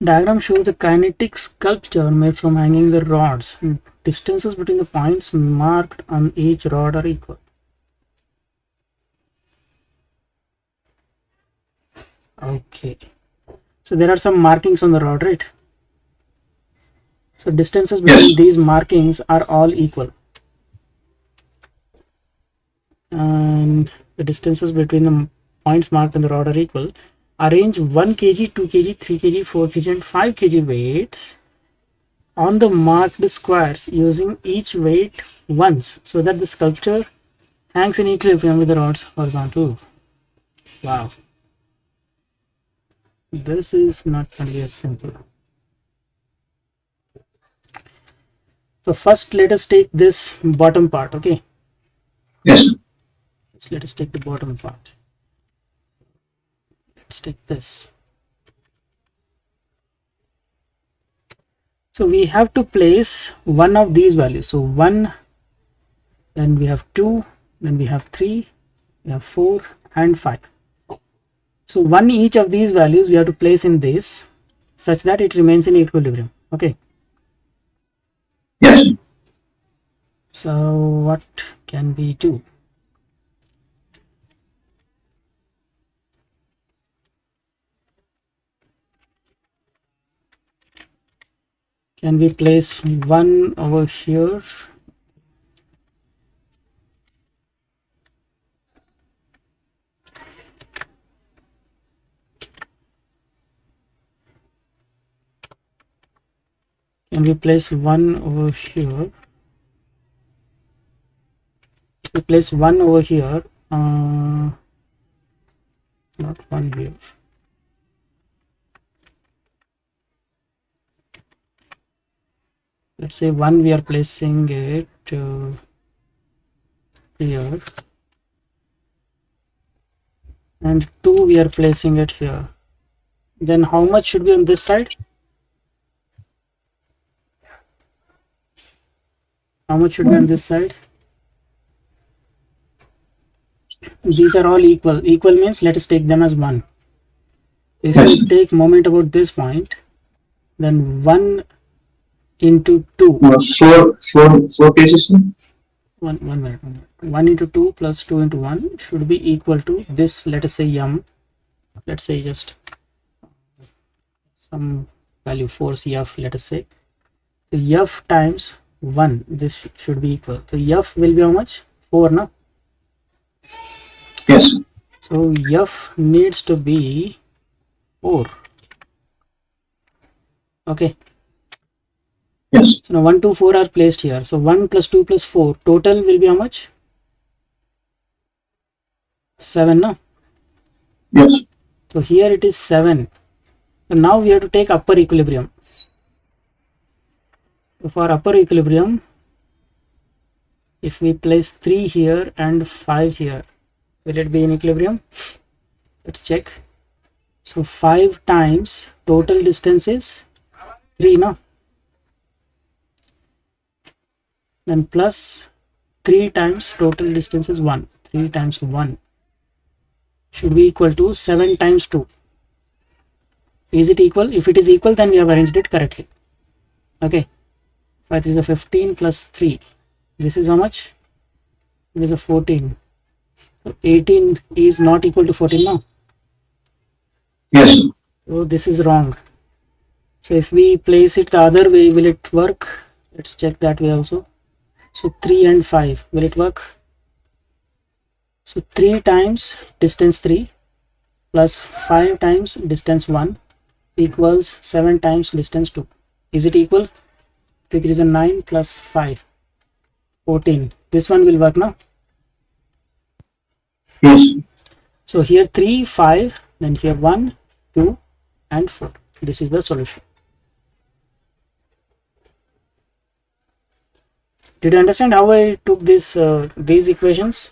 Diagram shows a kinetic sculpture made from hanging the rods. Distances between the points marked on each rod are equal. Okay. So there are some markings on the rod, right? So distances between these markings are all equal. And the distances between the points marked on the rod are equal. Arrange 1 kg, 2 kg, 3 kg, 4 kg and 5 kg weights on the marked squares using each weight once so that the sculpture hangs in equilibrium with the rods horizontal. Wow. This is not going to be as simple. So first let us take this bottom part, okay? Yes. So let us take the bottom part. Let's take this. So we have to place one of these values. So 1, then we have 2, then we have 3, we have 4 and 5. So one each of these values we have to place in this such that it remains in equilibrium. Okay. Yes. So what can we do? Can we place 1 over here? Can we place 1 over here? We place 1 over here, not 1 here. Let's say 1 we are placing it here, and 2 we are placing it here. Then how much should be on this side? How much should be on this side? These are all equal. Equal means let us take them as 1. If you take moment about this point, then 1 into 2. 4 cases. 1 minute. 1 into 2 plus 2 into 1 should be equal to this. Let us say m. Let's say just some value force f. Let us say so f times 1. This should be equal. So f will be how much? 4, no? Yes. So f needs to be 4. Okay. Yes. So now 1, 2, 4 are placed here. So 1 plus 2 plus 4 total will be how much? 7, no? Yes. So here it is 7. So now we have to take upper equilibrium. So for upper equilibrium, if we place 3 here and 5 here, will it be in equilibrium? Let's check. So 5 times total distance is 3, no? Then plus 3 times total distance is 1. 3 times 1 should be equal to 7 times 2. Is it equal? If it is equal, then we have arranged it correctly. Okay. 5 3 is a 15 plus 3. This is how much? It is a 14. So 18 is not equal to 14 now. Yes. So this is wrong. So if we place it the other way, will it work? Let's check that way also. So 3 and 5, will it work? So 3 times distance 3 plus 5 times distance 1 equals 7 times distance 2. Is it equal? 3 3 is a 9 plus 5, 14. This one will work now? Yes. So here 3, 5, then here 1, 2 and 4. This is the solution. Did you understand how I took this these equations?